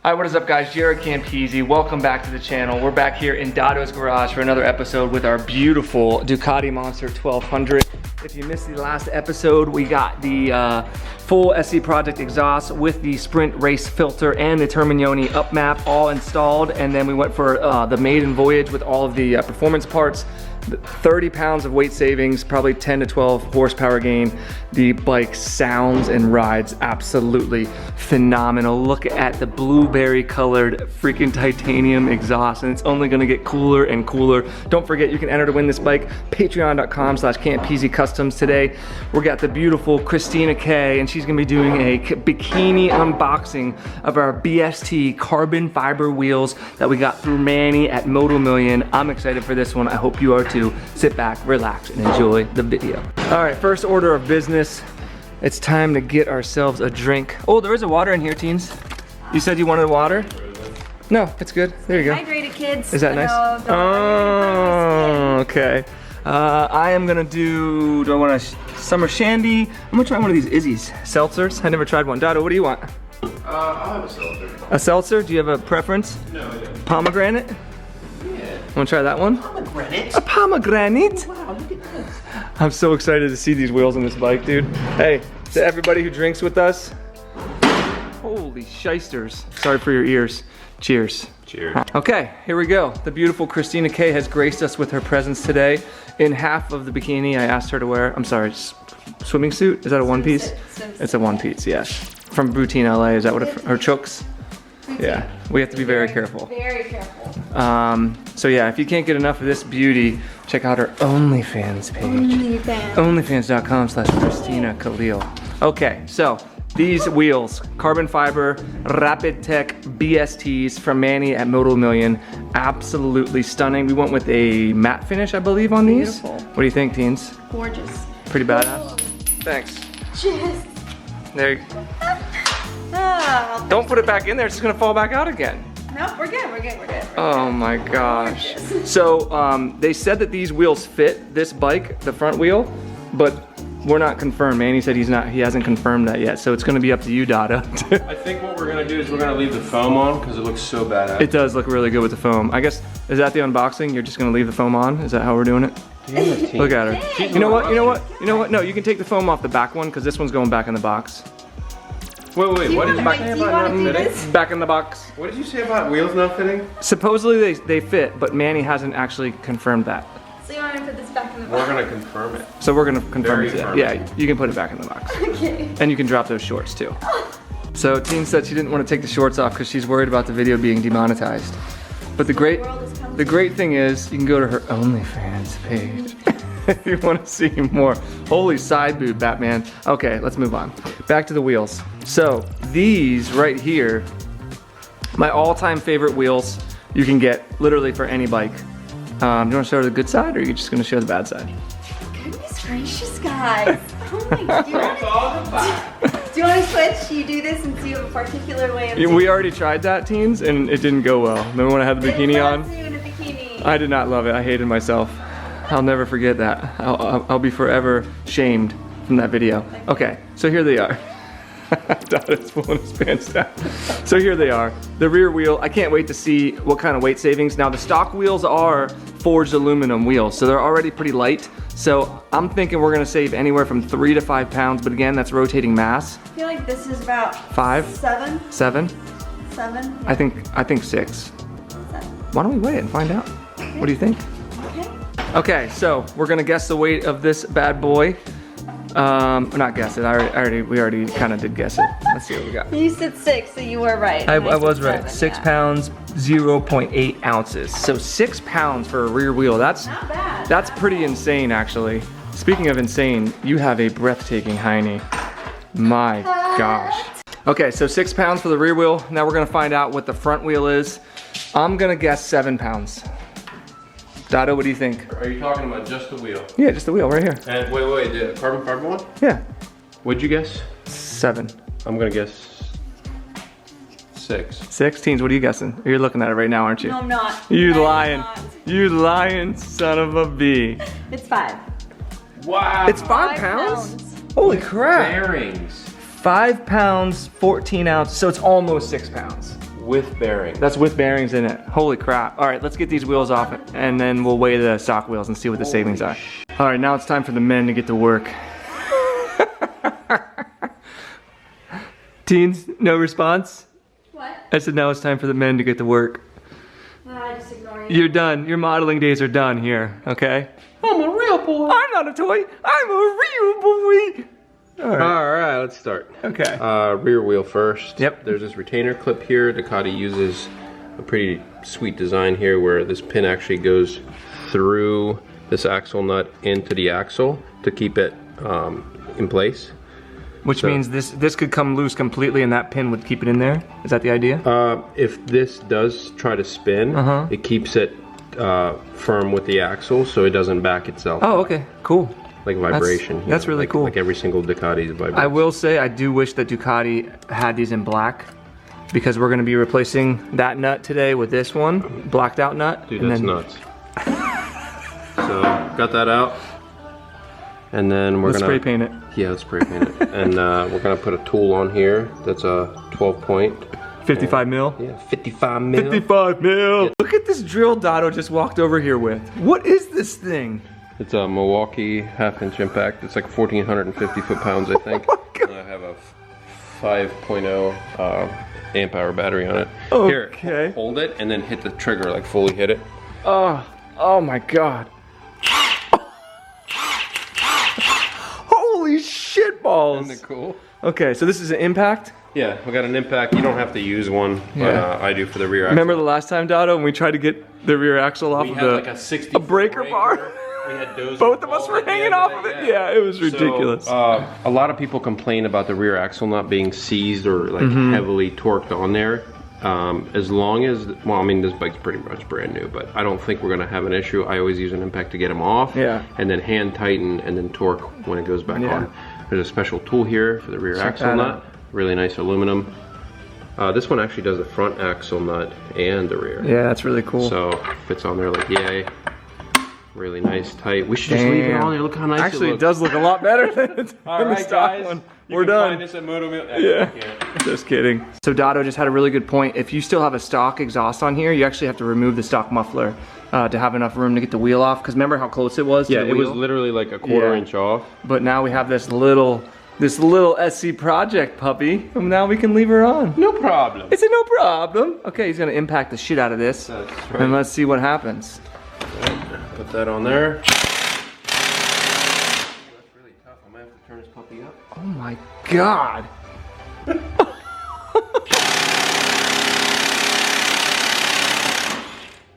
Hi, what is up guys? JaretCampisi. Welcome back to the channel. We're back here in Dado's garage for another episode with our beautiful Ducati Monster 1200. If you missed the last episode, we got the full SC Project exhaust with the Sprint race filter and the Terminioni up map all installed. And then we went for the maiden voyage with all of the performance parts. 30 pounds of weight savings, probably 10 to 12 horsepower gain. The bike sounds and rides absolutely phenomenal. Look at the blueberry colored freaking titanium exhaust, and it's only gonna get cooler and cooler. Don't forget, you can enter to win this bike, patreon.com/Campisi Customs. Today, we got the beautiful Christina K, and she's gonna be doing a bikini unboxing of our BST carbon fiber wheels that we got through Manny at Moto Million. I'm excited for this one. I hope you are too. Sit back, relax, and enjoy the video. All right, first order of business. It's time to get ourselves a drink. Oh, there is a water in here, teens. You said you wanted water? No, it's good. There you go. Hydrated, kids. Is that nice? Oh, okay. I am gonna do I want a summer shandy? I'm gonna try one of these Izzy's seltzers. I never tried one. Dado, what do you want? I'll have a seltzer. A seltzer? Do you have a preference? No, I don't. Pomegranate? Yeah. Wanna try that one? Pomegranate? A pomegranate? Wow, look at this. I'm so excited to see these wheels on this bike, dude. Hey, to everybody who drinks with us, holy shysters. Sorry for your ears. Cheers. Cheers. Okay, here we go. The beautiful Christina K has graced us with her presence today. In half of the bikini I asked her to wear, I'm sorry, swimming suit? Is that a one piece? Swimsuit. It's a one piece, yes. From Routine LA, is that what her chooks? Yeah, we have to be very careful. Very careful. So yeah, if you can't get enough of this beauty, check out her OnlyFans page. Onlyfans.com/Christina Khalil. Okay, so these wheels, carbon fiber, Rapid Tech BSTs from Manny at Moto Million, absolutely stunning. We went with a matte finish, I believe, on these. Beautiful. What do you think, teens? Gorgeous. Pretty badass? Thanks. Just. There you Oh, Don't put it back in there, it's just gonna fall back out again. nope, we're good, we're good, we're good. Oh my gosh. So they said that these wheels fit this bike, the front wheel, but we're not confirmed. Manny said he hasn't confirmed that yet. So it's gonna be up to you, Dada. I think what we're gonna do is we're gonna leave the foam on because it looks so badass. It does look really good with the foam. I guess, is that the unboxing? You're just gonna leave the foam on? Is that how we're doing it? Look at her. You know what, you know what, you know what? No, you can take the foam off the back one because this one's going back in the box. Wait, Do you what did you wanna- say do you about wanna not do fitting? this? Back in the box. What did you say about wheels not fitting? Supposedly they fit, but Manny hasn't actually confirmed that. So you want to put this back in the We're box? gonna confirm it. So we're gonna confirm Very it. Yeah, affirmative. you can put it back in the box. Okay. And you can drop those shorts too. So Teen said she didn't want to take the shorts off because she's worried about the video being demonetized. But the great thing is you can go to her OnlyFans page if you want to see more. Holy side boob, Batman. Okay, let's move on. Back to the wheels. So these right here, my all-time favorite wheels you can get literally for any bike. Do you want to show the good side or are you just going to show the bad side? Goodness gracious, guys. Oh my, do you It's all the back. want to switch? You do this and see a particular way of We already tried that, teens, and it didn't go well. Remember when I had the bikini on? You in a bikini. I did not love it. I hated myself. I'll never forget that. I'll be forever shamed from that video. Okay, so here they are. Dada's pulling his pants down. So here they are. The rear wheel, I can't wait to see what kind of weight savings. Now the stock wheels are forged aluminum wheels, so they're already pretty light. So I'm thinking we're gonna save anywhere from 3 to 5 pounds, but again, that's rotating mass. I feel like this is about 5, 7. 7, 7. I think 6. Seven. Why don't we weigh it and find out? What do you think? Okay. Okay, so we're gonna guess the weight of this bad boy. Not guess it. We already kind of did guess it. Let's see what we got. You said 6, so you were right. I And said was right. 7, 6 yeah. pounds, 0.8 ounces. So 6 pounds for a rear wheel. That's Not bad. that's pretty insane, actually. Speaking of insane, you have a breathtaking hiney. My gosh. Okay, so 6 pounds for the rear wheel. Now we're gonna find out what the front wheel is. I'm gonna guess 7 pounds. Dado, what do you think? Are you talking about just the wheel? Yeah, just the wheel right here. And wait, the carbon fiber one? Yeah, What'd you guess? 7. I'm gonna guess 6. 16s, what are you guessing? You're looking at it right now, aren't you? No, I'm not. You I am lying. not. You lying son of a bee. It's 5. Wow. It's 5 pounds? Holy crap. Bearings. 5 pounds, 14 ounces, so it's almost 6 pounds. with bearings. That's with bearings in it. Holy crap. All right, let's get these wheels off and then we'll weigh the stock wheels and see what the savings are. All right, now it's time for the men to get to work. Teens, no response? What? I said now it's time for the men to get to work. I just ignore you. You're done. Your modeling days are done here, okay? I'm a real boy. I'm not a toy. I'm a real boy. All right. All right, let's start. Okay. Rear wheel first. Yep. There's this retainer clip here. Ducati uses a pretty sweet design here where this pin actually goes through this axle nut into the axle to keep it in place. Which means this could come loose completely and that pin would keep it in there? Is that the idea? If this does try to spin, it keeps it firm with the axle so it doesn't back itself. Oh, okay, cool. Like vibration. That's really cool. Like every single Ducati is vibrating. I will say I do wish that Ducati had these in black because we're going to be replacing that nut today with this one, blacked out nut. Dude, that's nuts. So, got that out. And then we're Let's gonna spray paint it. Yeah, let's spray paint it. And we're gonna put a tool on here that's a 12 point. 55 mil? Yeah, 55 mil. 55 mil! Yeah. Look at this drill Dotto just walked over here with. What is this thing? It's a Milwaukee half-inch impact. It's like 1,450 foot-pounds, I think. Oh my God. And I have a 5.0 amp hour battery on it. Okay. Here, hold it and then hit the trigger, like fully hit it. Oh my God. Holy shit balls. Isn't it cool? Okay, so this is an impact? Yeah, we got an impact. You don't have to use one, but I do for the rear axle. Remember the last time, Dotto, when we tried to get the rear axle off we of had like a 60 breaker bar? We had those. Both of us were hanging off of it. Yeah, it was ridiculous. So, a lot of people complain about the rear axle not being seized or like heavily torqued on there. As long as, well, I mean, this bike's pretty much brand new, but I don't think we're gonna have an issue. I always use an impact to get them off. Yeah. And then hand tighten and then torque when it goes back on. There's a special tool here for the rear axle nut. Really nice aluminum. This one actually does the front axle nut and the rear. Yeah, that's really cool. So fits on there like yay. Really nice, tight. We should just leave it on there. Look how nice Actually, it looks. it does look a lot better than the stock one. We're done. Find this at Moto Mill. Yeah, just kidding. So Dotto just had a really good point. If you still have a stock exhaust on here, you actually have to remove the stock muffler to have enough room to get the wheel off. Because remember how close it was to the it was wheel? literally like a quarter inch off. But now we have this little SC Project puppy, and now we can leave her on. No problem. It's a no problem. Okay, he's gonna impact the shit out of this. That's right. And let's see what happens. Put that on there. That's really tough. I might have to turn this puppy up. Oh my God.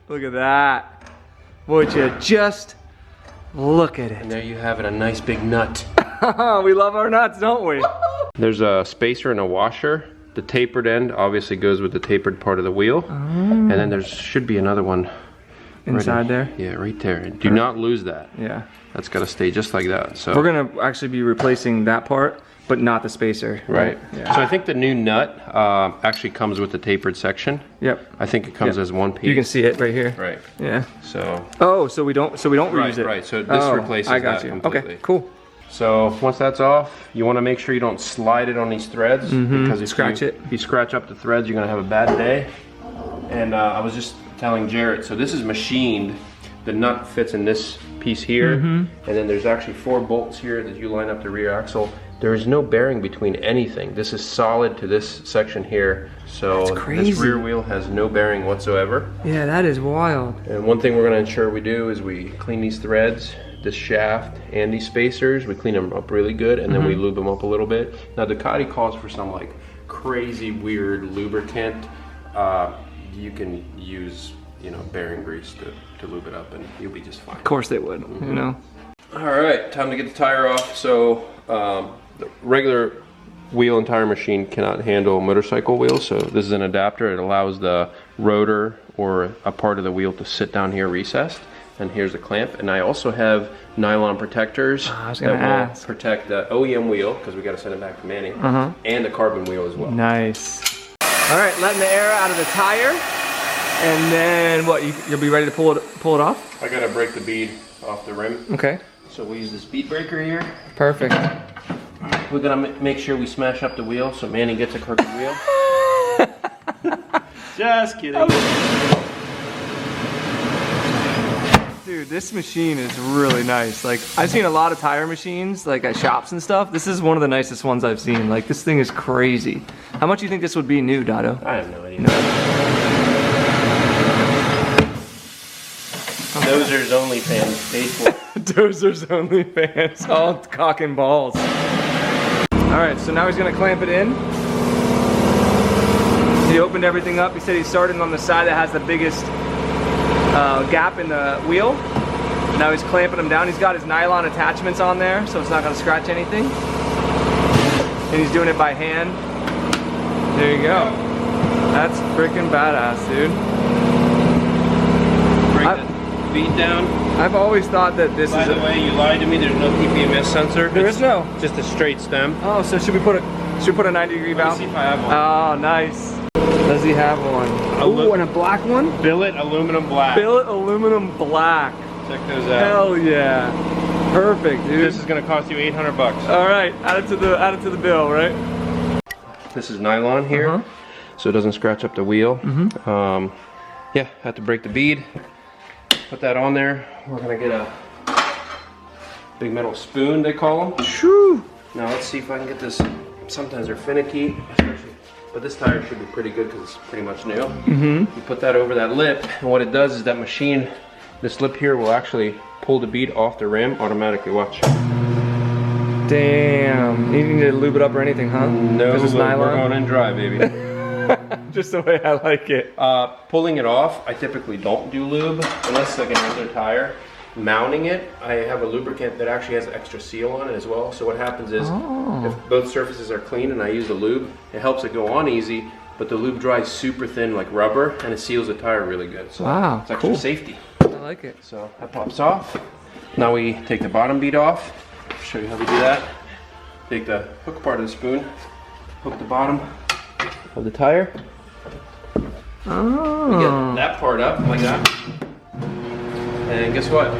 Look at that. Would you just look at And it. there you have it, a nice big nut. We love our nuts, don't we? There's a spacer and a washer. The tapered end obviously goes with the tapered part of the wheel. And then there should be another one. Inside there? Yeah, right there. Do not lose that. Yeah. That's got to stay just like that. So We're gonna actually be replacing that part, but not the spacer. right. Yeah. So I think the new nut actually comes with the tapered section. Yep. I think it comes as one piece. You can see it right here. Right. Yeah. So. Oh, so we don't reuse it. Right. So this replaces I got that you. completely. Okay, cool. So once that's off, you want to make sure you don't slide it on these threads because if if you scratch up the threads, you're gonna have a bad day. And I was just telling Jaret, so this is machined. The nut fits in this piece here, and then there's actually 4 bolts here that you line up the rear axle. There is no bearing between anything. This is solid to this section here, so this rear wheel has no bearing whatsoever. Yeah, that is wild. And one thing we're going to ensure we do is we clean these threads, this shaft, and these spacers. We clean them up really good, and then we lube them up a little bit. Now Ducati calls for some like crazy weird lubricant. You can use, you know, bearing grease to lube it up, and you'll be just fine. Of course they would, you know. All right, time to get the tire off. So the regular wheel and tire machine cannot handle motorcycle wheels, so this is an adapter. It allows the rotor or a part of the wheel to sit down here recessed, and here's the clamp. And I also have nylon protectors that will protect the OEM wheel, because we got to send it back to Manny, and the carbon wheel as well. Nice. All right, letting the air out of the tire, and then what? You'll be ready to pull it off? I gotta break the bead off the rim. Okay. So we use the speed breaker here. Perfect. We're gonna make sure we smash up the wheel so Manny gets a crooked wheel. Just kidding. Dude, this machine is really nice. Like, I've seen a lot of tire machines, like at shops and stuff. This is one of the nicest ones I've seen. Like, this thing is crazy. How much do you think this would be new, Dotto? I have no idea. No. Dozer's OnlyFans paid for. Dozer's OnlyFans, all cock and balls. All right, so now he's gonna clamp it in. He opened everything up. He said he's starting on the side that has the biggest gap in the wheel. Now he's clamping them down. He's got his nylon attachments on there, so it's not gonna scratch anything. And he's doing it by hand. There you go. That's freaking badass, dude. Break the bead down. I've always thought that this By is. the way, you lied to me. There's no TPMS sensor. There is no. Just a straight stem. Oh, so should we put a 90-degree Let me valve? see if I have one. Oh, nice. Does he have one? Oh, and a black one? Billet aluminum black. Billet aluminum black. Check those out. Hell yeah. Perfect, dude. This is gonna cost you 800 bucks. All right, add it to the bill, right? This is nylon here, so it doesn't scratch up the wheel. Yeah, had to break the bead. Put that on there. We're gonna get a big metal spoon, they call them. Shoo. Now let's see if I can get this. Sometimes they're finicky, especially, but this tire should be pretty good because it's pretty much new. You put that over that lip, and what it does is that machine, this lip here will actually pull the bead off the rim automatically. Watch. Damn. You need to lube it up or anything, huh? No, it's we're nylon. going in dry, baby. Just the way I like it. Pulling it off, I typically don't do lube unless like another tire. Mounting it, I have a lubricant that actually has an extra seal on it as well. So what happens is, if both surfaces are clean and I use the lube, it helps it go on easy, but the lube dries super thin like rubber and it seals the tire really good. So wow, it's extra cool. safety. I like it. So that pops off. Now we take the bottom bead off. Show you how we do that. Take the hook part of the spoon, hook the bottom of the tire. Oh. We get that part up like that. And guess what?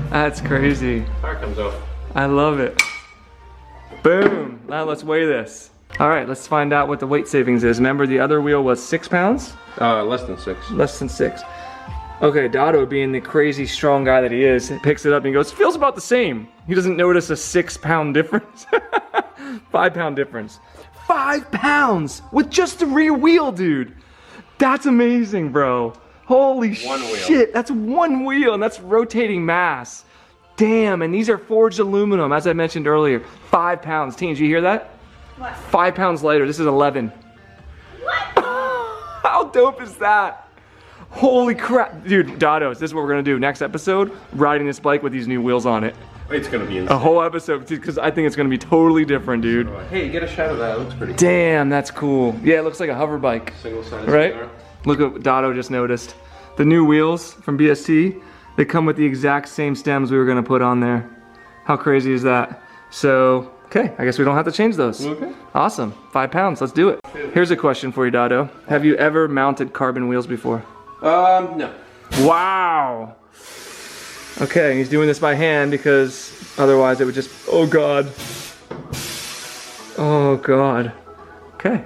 That's crazy. Tire comes off. I love it. Boom. Now let's weigh this. All right, let's find out what the weight savings is. Remember the other wheel was 6 pounds? Less than 6. Less than 6. Okay, Dotto, being the crazy strong guy that he is, picks it up and he goes, feels about the same. He doesn't notice a 6 pound difference. 5 pound difference. 5 pounds with just the rear wheel, dude. That's amazing, bro. Holy shit, that's one wheel and that's rotating mass. Damn, and these are forged aluminum, as I mentioned earlier. 5 pounds. Teens, you hear that? What? 5 pounds lighter. This is 11. What? How dope is that? Holy crap. Dude, Dottos, this is what we're gonna do. Next episode, riding this bike with these new wheels on it. It's gonna be insane. A whole episode, because I think it's gonna be totally different, dude. Hey, get a shot of that. It looks pretty cool. Damn, that's cool. Yeah, it looks like a hover bike. Single-sided Right? cigar. Look at what Dotto just noticed. The new wheels from BST, they come with the exact same stems we were gonna put on there. How crazy is that? So, okay, I guess we don't have to change those. Okay. Awesome, 5 pounds, let's do it. Here's a question for you, Dotto. Have you ever mounted carbon wheels before? No. Wow. Okay, he's doing this by hand because otherwise it would just, oh God. Oh God. Okay.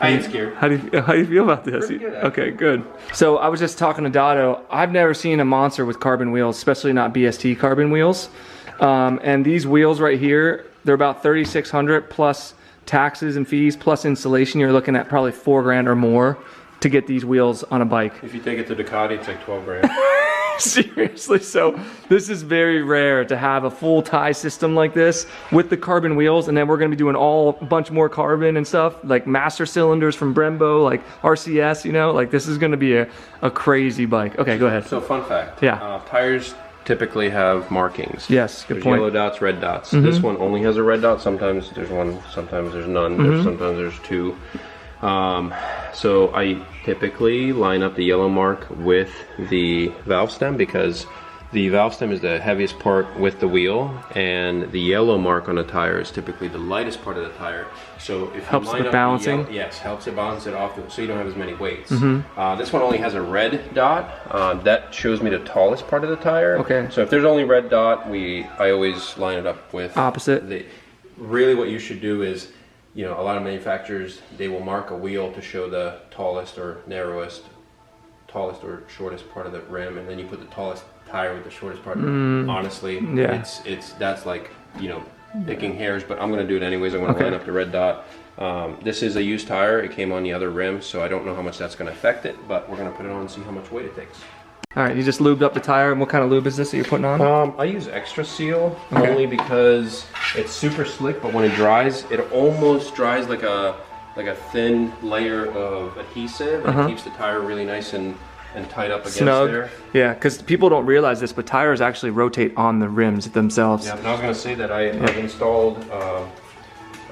I ain't scared. How do you feel about this? Pretty good, Okay, good. So I was just talking to Dotto. I've never seen a monster with carbon wheels, especially not BST carbon wheels. And these wheels right here, they're about $3,600 plus taxes and fees plus installation. You're looking at probably $4 grand or more to get these wheels on a bike. If you take it to Ducati, it's like 12 grand. Seriously, so this is very rare to have a full tie system like this with the carbon wheels, and then we're gonna be doing a bunch more carbon and stuff, like master cylinders from Brembo, like RCS, you know, like this is gonna be a crazy bike. Okay, go ahead. So fun fact. Yeah. Tires typically have markings. Yes, good There's point. yellow dots, red dots. This one only has a red dot. Sometimes there's one, sometimes there's none, sometimes there's two. So I typically line up the yellow mark with the valve stem because the valve stem is the heaviest part with the wheel, and the yellow mark on a tire is typically the lightest part of the tire. So if Helps you line with up balancing? yes, helps it balance it off so you don't have as many weights. This one only has a red dot. That shows me the tallest part of the tire. Okay. So if there's only red dot, I always line it up with Opposite. really what you should do is you know, a lot of manufacturers, they will mark a wheel to show the tallest or narrowest, tallest or shortest part of the rim, and then you put the tallest tire with the shortest part. Honestly, that's like, you know, picking hairs, but I'm gonna do it anyways. I'm gonna line up the red dot. This is a used tire. It came on the other rim, so I don't know how much that's gonna affect it, but we're gonna put it on and see how much weight it takes. All right, you just lubed up the tire. And what kind of lube is this that you're putting on? I use Extra Seal only because it's super slick, but when it dries, it almost dries like a thin layer of adhesive, and it keeps the tire really nice and tight up against there. Yeah, because people don't realize this, but tires actually rotate on the rims themselves. Yeah, and I was gonna say that I've installed a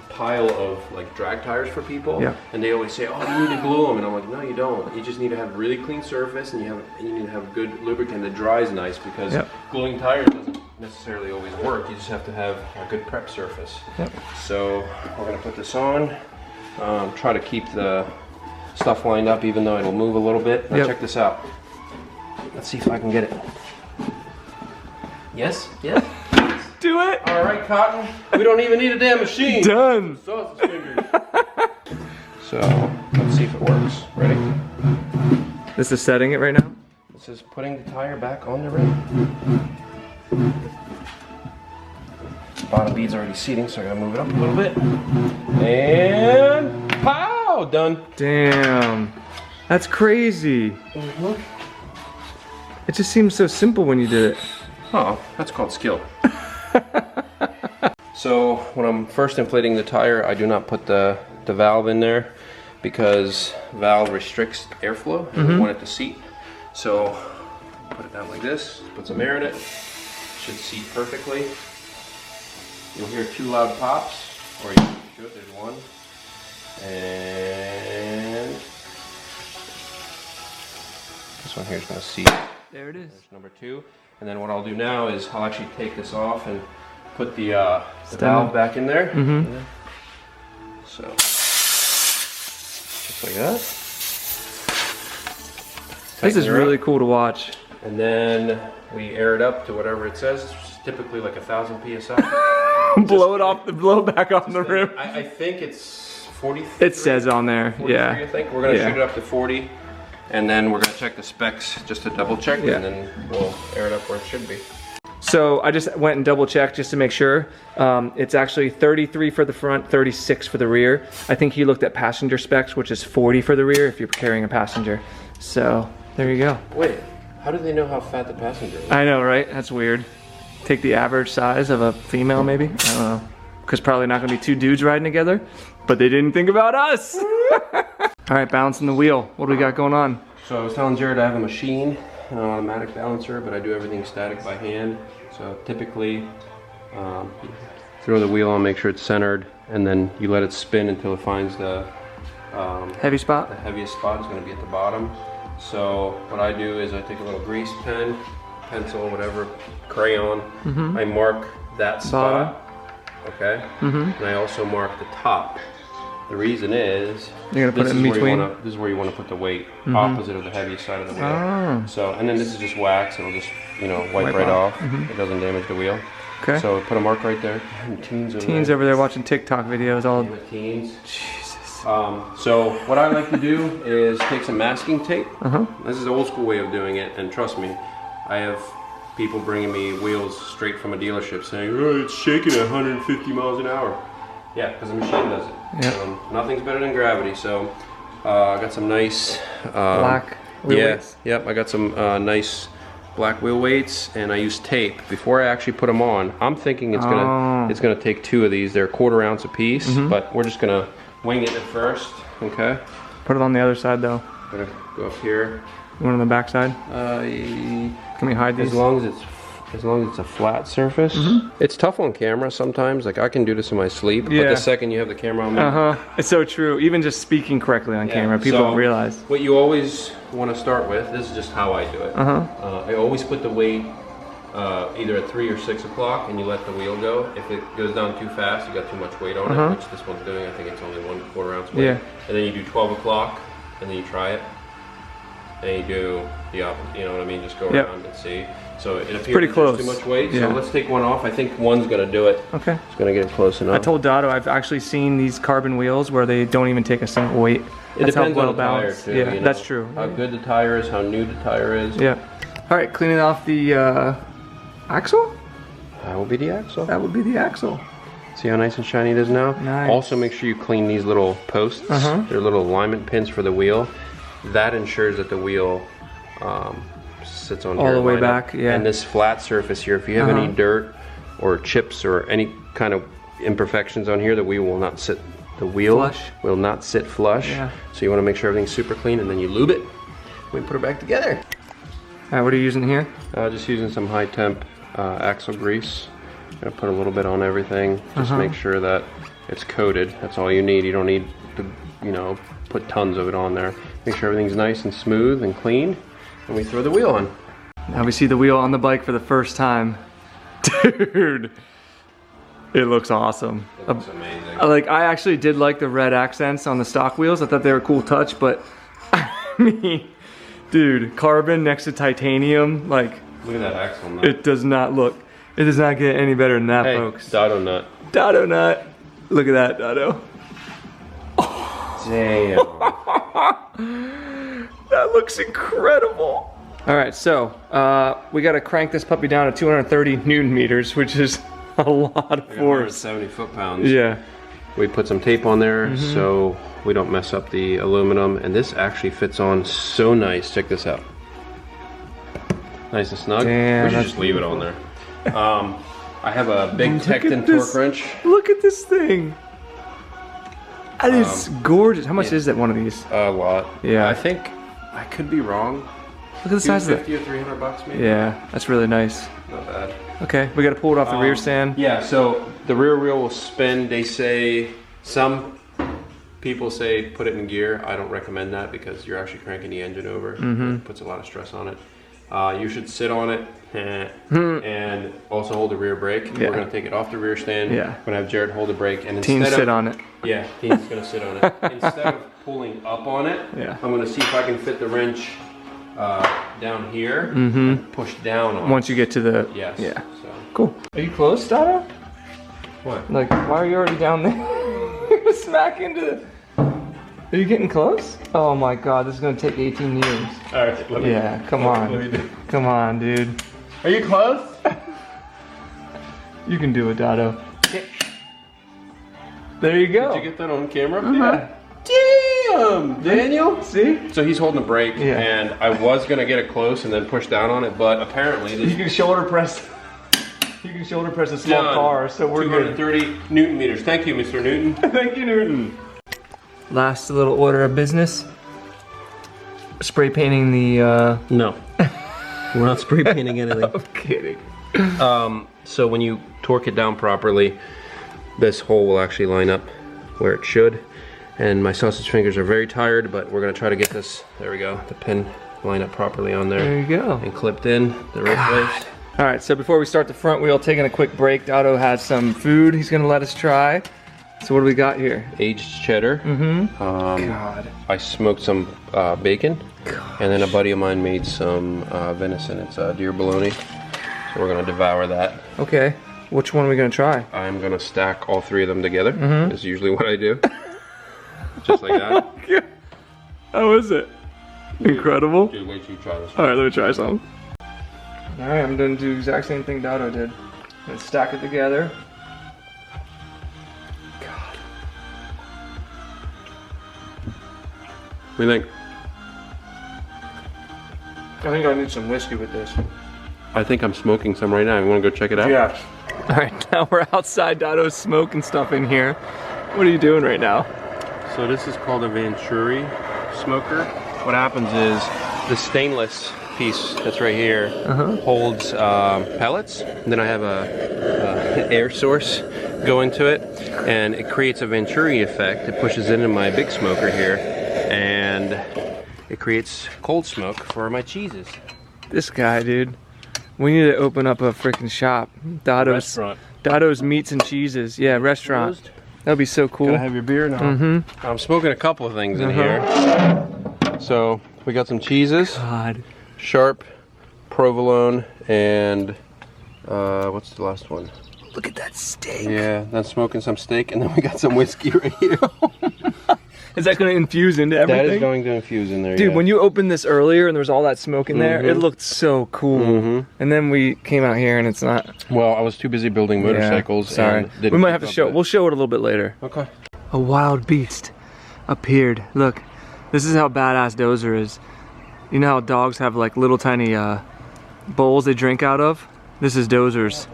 pile of like drag tires for people, and they always say, "Oh, you need to glue them," and I'm like, "No, you don't. You just need to have a really clean surface, and you need to have a good lubricant that dries nice, because gluing tires doesn't necessarily always work. You just have to have a good prep surface." So we're gonna put this on. Try to keep the stuff lined up, even though it'll move a little bit. Now check this out. Let's see if I can get it. Yes. Do it! All right, Cotton. We don't even need a damn machine. Done. Sausage fingers. So let's see if it works. Ready? This is setting it right now? This is putting the tire back on the rim. Bottom bead's already seating, so I gotta move it up a little bit. And pow! Done. Damn. That's crazy. It just seems so simple when you did it. Oh, that's called skill. So when I'm first inflating the tire, I do not put the valve in there, because valve restricts airflow and we want it to seat. So put it down like this, put some air in it, should seat perfectly. You'll hear 2 loud pops, or you should, there's one. And this one here is going to seat. There it is. There's number 2. And then what I'll do now is I'll actually take this off and put the valve back in there. So, just like that. This is really cool to watch. And then we air it up to whatever it says. It's typically like 1,000 PSI. Blow it back off the rim. I think it's 40. It says on there, 43, I think. We're gonna shoot it up to 40. And then we're gonna check the specs just to double check, and then we'll air it up where it should be. So I just went and double checked just to make sure. It's actually 33 for the front, 36 for the rear. I think he looked at passenger specs, which is 40 for the rear if you're carrying a passenger. So there you go. Wait, how do they know how fat the passenger is? I know, right? That's weird. Take the average size of a female, maybe? I don't know. Because probably not gonna be 2 dudes riding together, but they didn't think about us. All right, balancing the wheel. What do we got going on? So I was telling Jared I have a machine, an automatic balancer, but I do everything static by hand. So typically, throw the wheel on, make sure it's centered, and then you let it spin until it finds the heavy spot. The heaviest spot is going to be at the bottom. So what I do is I take a little grease pen, pencil, whatever, crayon. I mark that spot. Okay. And I also mark the top. The reason is, you're gonna put it in between. This is where you want to put the weight, opposite of the heaviest side of the wheel. So, and then this is just wax. It'll just, you know, wipe right off. It doesn't damage the wheel. Okay. So put a mark right there. Teens over there watching TikTok videos. All teens. Jesus. So what I like to do is take some masking tape. This is the old school way of doing it, and trust me, I have people bringing me wheels straight from a dealership saying, "Oh, it's shaking at 150 miles an hour." Yeah, because the machine does it. Nothing's better than gravity. So I got some nice black wheel weights. Yep, I got some nice black wheel weights, and I use tape before I actually put them on. I'm thinking it's gonna take 2 of these. They're 1/4 ounce a piece, but we're just gonna wing it at first. Okay. Put it on the other side though. Gonna go up here. One on the back side. Can we hide these? As long as it's a flat surface. It's tough on camera sometimes. Like I can do this in my sleep, but the second you have the camera on me. It's so true. Even just speaking correctly on camera, people don't realize. What you always want to start with, this is just how I do it. I always put the weight either at 3 or 6 o'clock, and you let the wheel go. If it goes down too fast, you got too much weight on it, which this one's doing. I think it's only 1/4 ounce weight. And then you do 12 o'clock, and then you try it. and you do the opposite, you know what I mean? Just go around and see. So it appears pretty close. Too much weight, so let's take one off. I think one's gonna do it. Okay. It's gonna get close enough. I told Dotto I've actually seen these carbon wheels where they don't even take a single weight. It depends on the tire too. Yeah, you know, that's true. How good the tire is, how new the tire is. Yeah. All right, cleaning off the axle? That will be the axle. That would be the axle. See how nice and shiny it is now? Nice. Also make sure you clean these little posts. They're little alignment pins for the wheel. That ensures that the wheel sits on all the way back, yeah. And this flat surface here, if you have any dirt or chips or any kind of imperfections on here, the wheel will not sit. The wheel will not sit flush. Yeah. So you want to make sure everything's super clean, and then you lube it. We put it back together. All right, what are you using here? Just using some high temp axle grease. I'm gonna put a little bit on everything. Just make sure that it's coated. That's all you need. You don't need to, you know, put tons of it on there. Make sure everything's nice and smooth and clean, and we throw the wheel on. Now we see the wheel on the bike for the first time. Dude, it looks awesome. It looks amazing. Like, I actually did like the red accents on the stock wheels. I thought they were a cool touch, but I mean, dude, carbon next to titanium, like, look at that axle nut. It does not get any better than that, folks. Dotto nut. Dotto nut. Look at that, Dotto. Damn. That looks incredible. All right, so we got to crank this puppy down to 230 Newton meters, which is a lot of force. 170 foot-pounds. Yeah. We put some tape on there so we don't mess up the aluminum, and this actually fits on so nice. Check this out. Nice and snug. Damn, we should just leave it on there. I have a big Tecton torque wrench. Look at this thing. That is gorgeous. How much is that, one of these? A lot. Yeah. I think, I could be wrong. Look at the size of it. 250 or 300 bucks maybe? Yeah, that's really nice. Not bad. Okay, we got to pull it off the rear stand. Yeah, so the rear wheel will spin. They say, some people say put it in gear. I don't recommend that because you're actually cranking the engine over. It puts a lot of stress on it. You should sit on it and also hold the rear brake. We're going to take it off the rear stand. We're going to have Jaret hold the brake. And instead sit on it. Yeah, he's going to sit on it. Instead of pulling up on it, I'm going to see if I can fit the wrench down here and push down on it. Once you get to the... Yes. Yeah. So. Cool. Are you close, Dotto? What? Like, why are you already down there? You're smack into the... Are you getting close? Oh my god, this is going to take 18 years. Alright, let me... Yeah, come on. Come on, dude. Are you close? You can do it, Dotto. There you go. Did you get that on camera? Yeah. Damn, Daniel. See? So he's holding the brake, and I was gonna get it close and then push down on it, but apparently you can shoulder press. You can shoulder press a small car, so we're 230 Newton meters. Thank you, Mr. Newton. Thank you, Newton. Last little order of business. Spray painting the. No, we're not spray painting anything. I'm kidding. So when you torque it down properly, this hole will actually line up where it should. And my sausage fingers are very tired, but we're gonna try to get this, there we go, the pin lined up properly on there. There you go. And clipped in the right place. All right, so before we start the front wheel, taking a quick break, Dotto has some food he's gonna let us try. So what do we got here? Aged cheddar. God. I smoked some bacon. Gosh. And then a buddy of mine made some venison. It's deer bologna. So we're gonna devour that. Okay, which one are we gonna try? I'm gonna stack all three of them together. That's usually what I do. Just like that. How is it? Incredible? Dude, wait till you try this. Alright, let me try some. Alright, I'm gonna do the exact same thing Dotto did. I'm gonna stack it together. God. What do you think? I think I need some whiskey with this. I think I'm smoking some right now. You wanna go check it out? Yeah. Alright, now we're outside. Dotto's smoking stuff in here. What are you doing right now? So this is called a Venturi Smoker. What happens is the stainless piece that's right here holds pellets. And then I have a air source going to it, and it creates a Venturi effect. It pushes into my big smoker here, and it creates cold smoke for my cheeses. This guy, dude. We need to open up a freaking shop. Dotto's Meats and Cheeses. Yeah, restaurant. Closed. That'd be so cool. Gotta have your beer now. I'm smoking a couple of things in here. So We got some cheeses. God. Sharp, provolone, and what's the last one? Look at that steak. Yeah, then smoking some steak, and then we got some whiskey right here. Is that going to infuse into everything? That is going to infuse in there, Dude, yeah. when you opened this earlier and there was all that smoke in there, it looked so cool. And then we came out here and it's not. Well, I was too busy building motorcycles. Yeah, sorry. And didn't we might have to keep show up We'll show it a little bit later. Okay. A wild beast appeared. Look, this is how badass Dozer is. You know how dogs have like little tiny bowls they drink out of? This is Dozer's.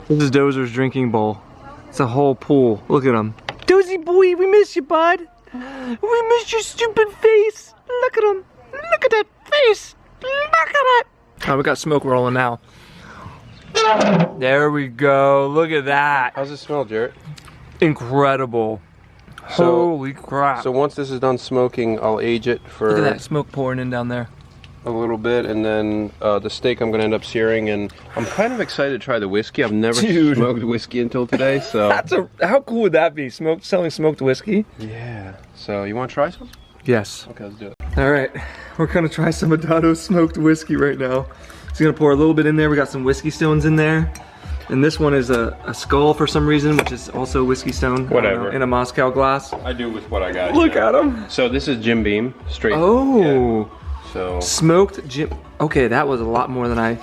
This is Dozer's drinking bowl. It's a whole pool. Look at him. Dozy boy, we miss you, bud. We miss your stupid face. Look at him. Look at that face. Look at it. Oh, we got smoke rolling now. There we go. Look at that. How's it smell, Jaret? Incredible. Holy crap. So once this is done smoking, I'll age it for Look at that smoke pouring in down there. a little bit, and then the steak I'm going to end up searing, and I'm kind of excited to try the whiskey. I've never smoked whiskey until today, so... How cool would that be? Selling smoked whiskey? Yeah. So, you want to try some? Yes. Okay, let's do it. All right, we're gonna try some Dado's smoked whiskey right now. He's gonna pour a little bit in there. We got some whiskey stones in there. And this one is a skull for some reason, which is also whiskey stone. Whatever. In a Moscow glass. I do with what I got. Look at him. So this is Jim Beam, straight. Oh. Yeah. So. Smoked Jim. Okay, that was a lot more than I.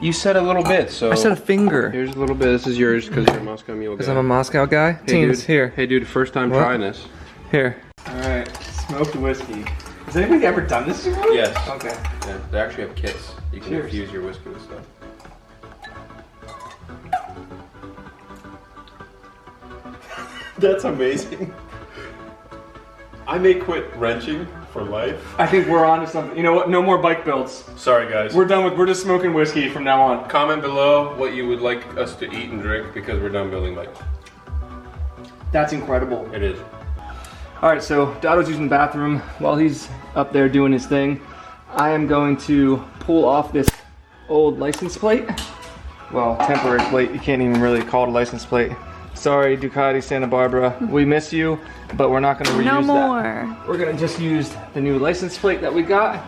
You said a little bit, so. I said a finger. Here's a little bit. This is yours because you're a Moscow Mule guy. Because I'm a Moscow guy. Hey, Teens, dude. here. Hey dude, first time trying this. Here. All right, smoked whiskey. Has anybody ever done this before? Yes. Okay. Yeah, they actually have kits. You can Cheers. infuse your whiskey with stuff. That's amazing. I may quit wrenching for life. I think we're on to something. You know what? No more bike builds. Sorry guys. We're done with. We're just smoking whiskey from now on. Comment below what you would like us to eat and drink because we're done building bikes. That's incredible. It is. All right, so Dado's using the bathroom while he's up there doing his thing. I am going to pull off this old license plate. Well, temporary plate. You can't even really call it a license plate. Sorry, Ducati Santa Barbara. We miss you, but we're not going to reuse No more. that. We're going to just use the new license plate that we got.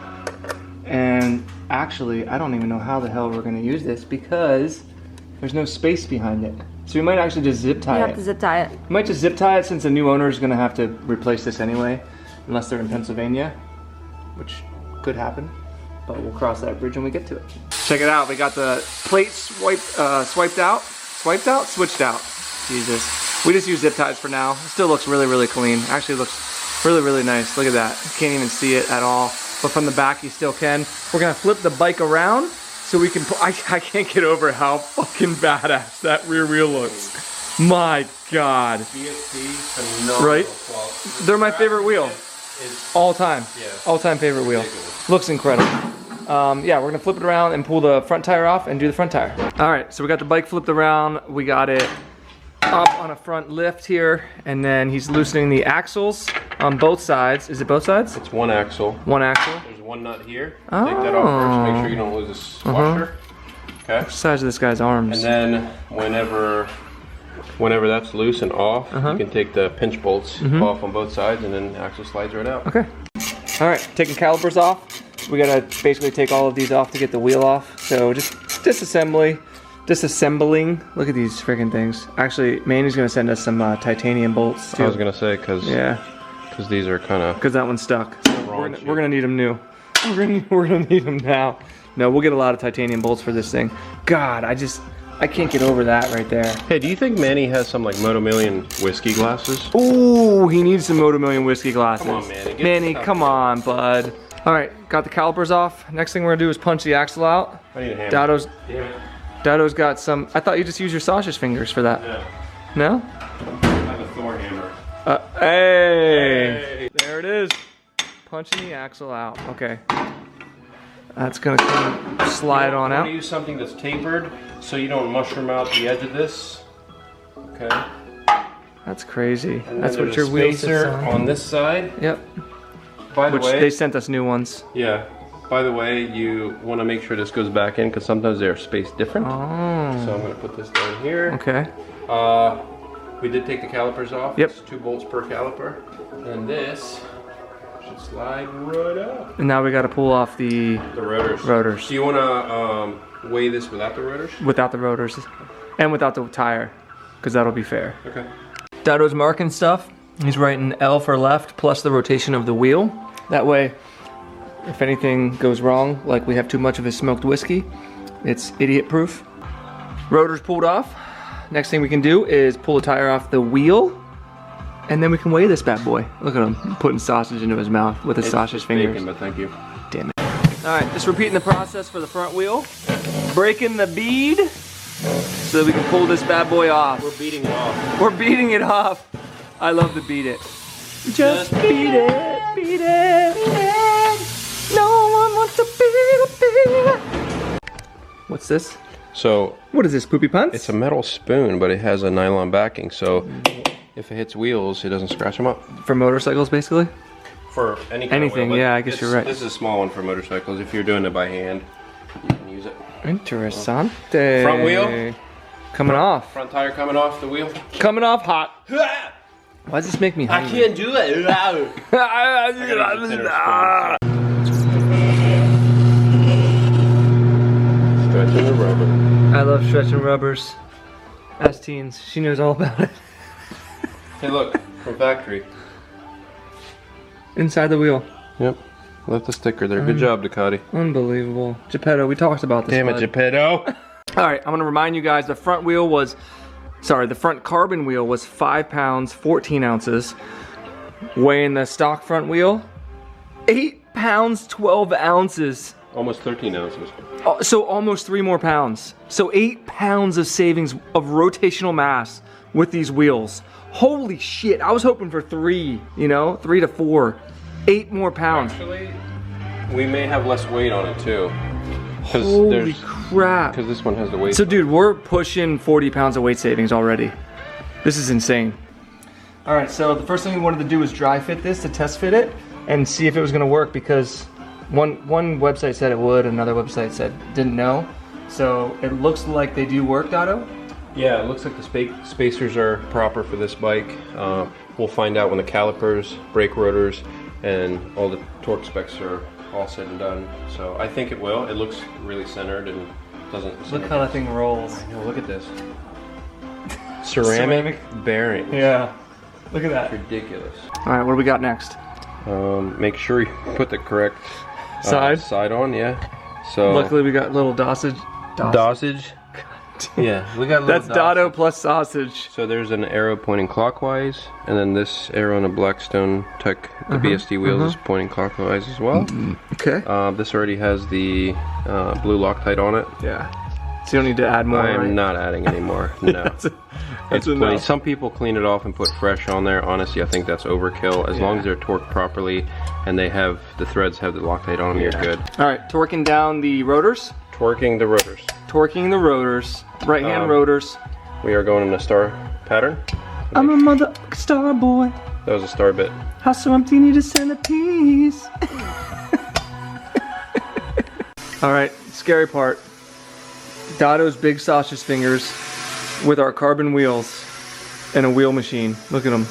And actually, I don't even know how the hell we're going to use this because there's no space behind it. So we might actually just zip tie it. You have to zip tie it. We might just zip tie it since the new owner is going to have to replace this anyway, unless they're in Pennsylvania, which could happen, but we'll cross that bridge when we get to it. Check it out, we got the plate swiped out, switched out. Jesus. We just use zip ties for now. It still looks really, really clean. Actually looks really, really nice. Look at that. You can't even see it at all, but from the back you still can. We're going to flip the bike around so we can, I can't get over how fucking badass that rear wheel looks. My God. Right? They're my favorite wheel. All time. All time favorite wheel. Looks incredible. Yeah, we're gonna flip it around and pull the front tire off and do the front tire. All right, so we got the bike flipped around. We got it up on a front lift here, and then he's loosening the axles on both sides. Is it both sides? It's one axle. One axle. There's one nut here. Take that off first. Make sure you don't lose this washer. Okay. Which size of this guy's arms? And then whenever that's loose and off, you can take the pinch bolts off on both sides, and then the axle slides right out. Okay. All right, taking calipers off. We gotta basically take all of these off to get the wheel off. So just disassembling. Look at these freaking things. Actually, Manny's gonna send us some titanium bolts too. I was gonna say because these are kind of because that one's stuck. So we're gonna need them new. We're gonna need them now. No, we'll get a lot of titanium bolts for this thing. God, I can't get over that right there. Hey, do you think Manny has some like Moto Million whiskey glasses? Ooh, he needs some Moto Million whiskey glasses. Come on, Manny. Manny, come on, bud. All right, got the calipers off. Next thing we're gonna do is punch the axle out. I need a hammer. Dado's got some. I thought you just use your sausage fingers for that. Yeah. No? I have a Thor hammer. Hey! There it is. Punching the axle out. Okay. That's gonna kind of slide on I out. want to use something that's tapered so you don't mushroom out the edge of this. Okay. That's crazy. And That's then what there's your a wheel sits spacer on. on this side. Yep. By the Which way, they sent us new ones. yeah. By the way, you want to make sure this goes back in because sometimes they're spaced different. Oh. So I'm going to put this down here. Okay. We did take the calipers off. Yep. It's 2 bolts per caliper. And this should Slide right up. And now we got to pull off the rotors. Do you want to weigh this without the rotors? Without the rotors. And without the tire. Because that'll be fair. Okay. Dado's marking stuff. He's writing L for left plus the rotation of the wheel. That way, if anything goes wrong, like we have too much of his smoked whiskey, it's idiot proof. Rotors pulled off. Next thing we can do is pull the tire off the wheel, and then we can weigh this bad boy. Look at him putting sausage into his mouth with his sausage fingers. Bacon, but thank you. Damn it. All right, just repeating the process for the front wheel. Breaking the bead so that we can pull this bad boy off. We're beating it off. We're beating it off. I love to beat it. Just beat it, beat it, beat it. No one wants to beat it. What's this? So, what is this, Poopy Punts? it's a metal spoon, but it has a nylon backing, so if it hits wheels, it doesn't scratch them up. For motorcycles, basically? For anything, wheel, yeah, I guess you're right. This is a small one for motorcycles. If you're doing it by hand, you can use it. Interessante. Front wheel. Coming off. Front tire coming off the wheel. Coming off hot. Why does this make me hungry? I can't do it. Stretching the rubber. I love stretching rubbers. Ask teens. She knows all about it. Hey, look, from factory. Inside the wheel. Yep. Left the sticker there. Good job, Ducati. Unbelievable. Geppetto, we talked about this. Damn it, Geppetto. All right, I'm gonna remind you guys, the front carbon wheel was 5 pounds, 14 ounces. Weighing the stock front wheel, 8 pounds, 12 ounces. Almost 13 ounces. So almost 3 more pounds. So 8 pounds of savings of rotational mass with these wheels. Holy shit, I was hoping for 3, you know, 3 to 4. 8 more pounds. Actually, we may have less weight on it too. Holy crap. Because this one has the weight. So dude, we're pushing 40 pounds of weight savings already. This is insane. All right, so the first thing we wanted to do was dry fit this, to test fit it, and see if it was gonna work, because one website said it would, another website said didn't know. So it looks like they do work, Dado? Yeah, it looks like the spacers are proper for this bike. We'll find out when the calipers, brake rotors, and all the torque specs are all said and done. So I think it will. It looks really centered and doesn't... Look how that thing rolls. I know, look at this. Ceramic bearing. Yeah, look at that. Ridiculous. All right, what do we got next? Make sure you put the correct side on, yeah. So luckily we got little dosage. Yeah, we got a little That's Dado plus sausage. So there's an arrow pointing clockwise, and then this arrow on the Blackstone Tech, the BSD wheels is pointing clockwise as well. Okay. This already has the blue Loctite on it. Yeah. So you don't need to add more, I'm not adding any more, no. That's It's plenty. enough. Some people clean it off and put fresh on there. Honestly, I think that's overkill. As long as they're torqued properly and they have, the threads have the Loctite on them, you're good. All right, torquing down the rotors. Torquing the rotors. Torquing the rotors. Right hand rotors. We are going in a star pattern. I'm a mother star boy. That was a star bit. How so empty need a centerpiece. All right, scary part. Dado's big sausage fingers with our carbon wheels and a wheel machine. Look at him.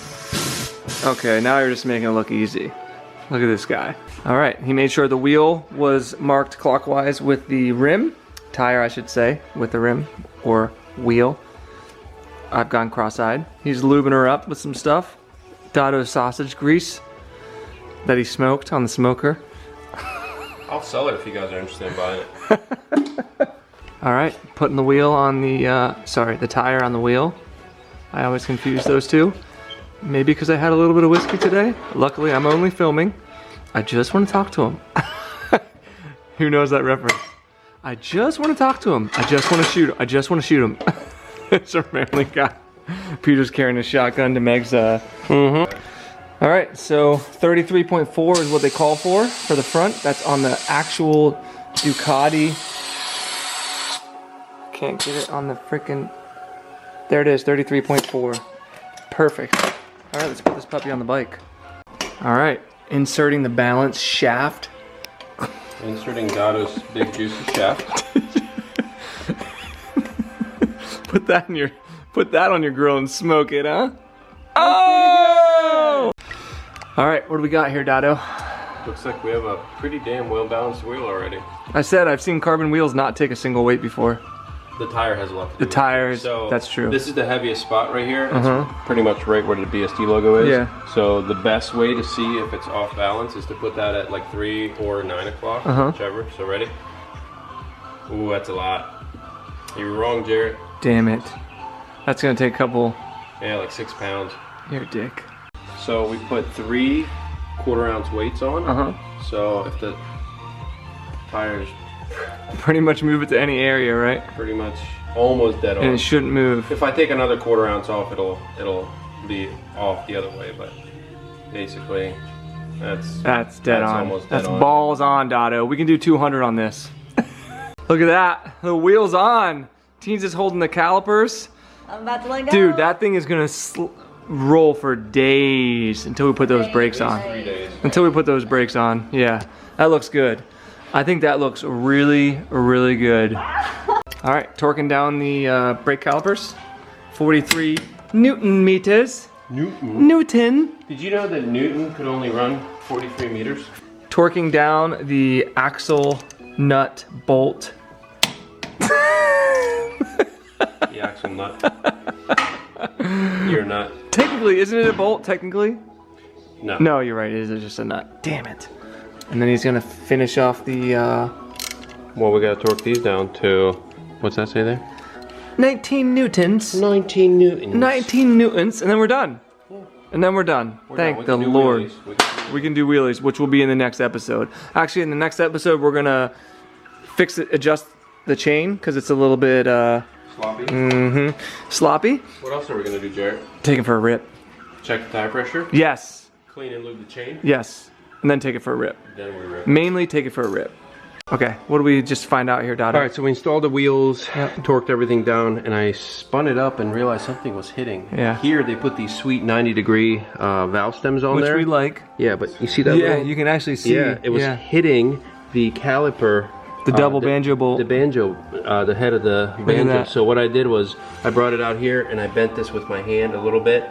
Okay, now you're just making it look easy. Look at this guy. All right, he made sure the wheel was marked clockwise with the rim, tire I should say, with the rim or wheel. I've gone cross-eyed. He's lubing her up with some stuff. Dado's sausage grease that he smoked on the smoker. I'll sell it if you guys are interested in buying it. All right, putting the wheel on the, the tire on the wheel. I always confuse those two. Maybe because I had a little bit of whiskey today. Luckily, I'm only filming. I just want to talk to him. Who knows that reference? I just want to talk to him. I just want to shoot him. I just want to shoot him. It's a manly guy. Peter's carrying a shotgun to Meg's, All right, so 33.4 is what they call for the front. That's on the actual Ducati. Can't get it on the frickin'... There it is, 33.4. Perfect. All right, let's put this puppy on the bike. All right, inserting the balance shaft. Inserting Dado's big juicy shaft. Put that on your grill and smoke it, huh? Oh! All right, what do we got here, Dado? Looks like we have a pretty damn well balanced wheel already. I said I've seen carbon wheels not take a single weight before. The tire has a lot to do The tires, so that's true. This is the heaviest spot right here. It's pretty much right where the BSD logo is. Yeah. So the best way to see if it's off balance is to put that at like 3 or 9 o'clock, whichever. So ready? Ooh, that's a lot. You were wrong, Jaret. Damn it. That's gonna take a couple. Yeah, like 6 pounds. You're a dick. So we put 3 quarter-ounce weights on. So if the tires Pretty much move it to any area, right? pretty much almost dead on. And it shouldn't move. If I take another quarter-ounce off, it'll be off the other way. But basically, That's dead on. Almost dead That's on. balls on, Dotto. We can do 200 on this. Look at that. The wheel's on. Teens is holding the calipers. I'm about to let go. Dude, that thing is gonna roll for days until we put those brakes on. 3 days. Until we put those brakes on. Yeah, that looks good. I think that looks really, really good. All right, torquing down the brake calipers. 43 Newton meters. Newton. Did you know that Newton could only run 43 meters? Torquing down the axle nut bolt. The axle nut. You're a nut. Technically, isn't it a bolt, technically? No. No, you're right, it is just a nut. Damn it. And then he's gonna finish off the Well, we gotta torque these down to, what's that say there? 19 newtons. 19 newtons. 19 newtons, and then we're done. And then we're done. Thank the Lord. We can do wheelies, which will be in the next episode. Actually, in the next episode, we're gonna fix it, adjust the chain, because it's a little bit Sloppy. sloppy. What else are we gonna do, Jaret? Take it for a rip. Check the tire pressure. Yes. Clean and lube the chain. Yes. And then take it for a rip. Then we rip. Mainly take it for a rip. Okay, what do we just find out here, Dotto? All right, so we installed the wheels, torqued everything down, and I spun it up and realized something was hitting. Yeah. Here they put these sweet 90-degree valve stems on Which there. we like. Yeah, but you see that? Yeah, little, you can actually see. Yeah, it was hitting the caliper. The double banjo bolt. The banjo, the head of the banjo. that. So what I did was I brought it out here and I bent this with my hand a little bit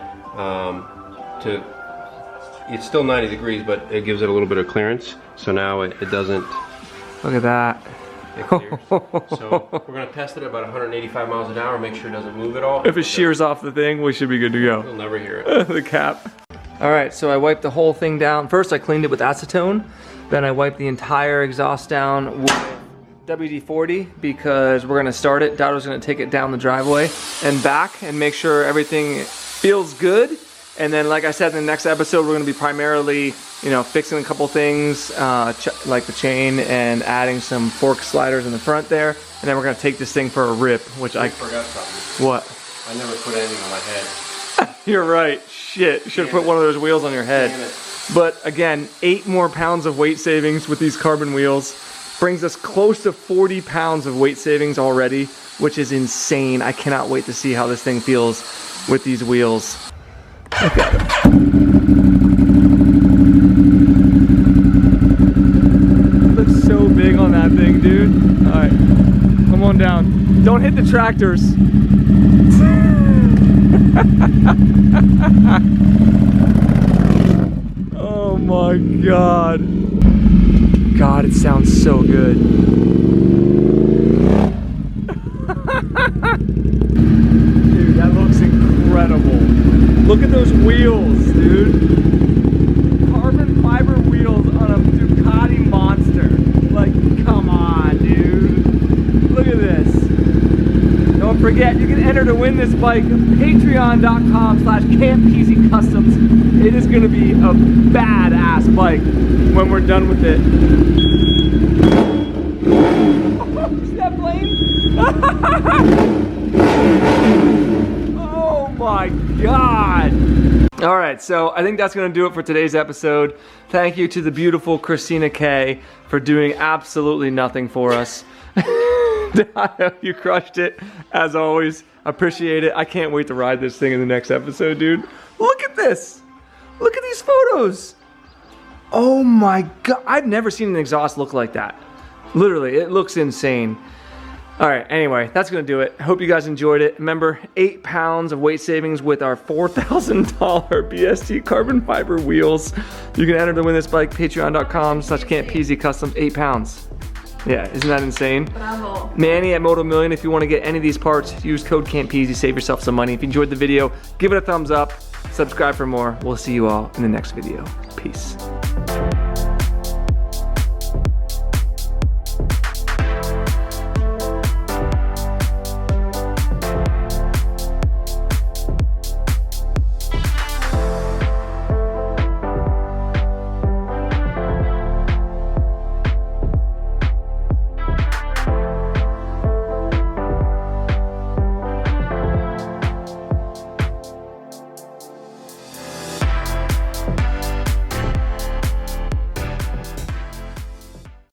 it's still 90 degrees, but it gives it a little bit of clearance. So now it doesn't. Look at that. It clears. So we're gonna test it at about 185 miles an hour, make sure it doesn't move at all. If it shears off the thing, we should be good to go. You'll never hear it. The cap. All right, so I wiped the whole thing down. First, I cleaned it with acetone. Then I wiped the entire exhaust down with WD-40 because we're gonna start it. Dotto's gonna take it down the driveway and back and make sure everything feels good. And then, like I said, in the next episode, we're gonna be primarily, you know, fixing a couple things like the chain and adding some fork sliders in the front there. And then we're gonna take this thing for a rip, which I forgot something. What? I never put anything on my head. You're right. Shit. You should have put one of those wheels on your head. Damn it. But again, 8 more pounds of weight savings with these carbon wheels brings us close to 40 pounds of weight savings already, which is insane. I cannot wait to see how this thing feels with these wheels. Look at it. Looks so big on that thing, dude. All right, come on down. Don't hit the tractors. Oh my God. God, it sounds so good. Dude, that looks incredible. Look at those wheels, dude. Carbon fiber wheels on a Ducati Monster. Like, come on, dude. Look at this. Don't forget, you can enter to win this bike. Patreon.com/Campisi Customs. It is going to be a badass bike when we're done with it. See that plane? Oh my God. All right, so I think that's going to do it for today's episode. Thank you to the beautiful Christina K for doing absolutely nothing for us. You crushed it, as always. Appreciate it. I can't wait to ride this thing in the next episode, dude. Look at this. Look at these photos. Oh my God. I've never seen an exhaust look like that. Literally, it looks insane. All right, anyway, that's gonna do it. I hope you guys enjoyed it. Remember, 8 pounds of weight savings with our $4,000 BST carbon fiber wheels. You can enter to win this bike, patreon.com/CampPeasy custom, 8 pounds. Yeah, isn't that insane? Bravo. Manny at Moto Million, if you wanna get any of these parts, use code CampPeasy, save yourself some money. If you enjoyed the video, give it a thumbs up, subscribe for more. We'll see you all in the next video. Peace.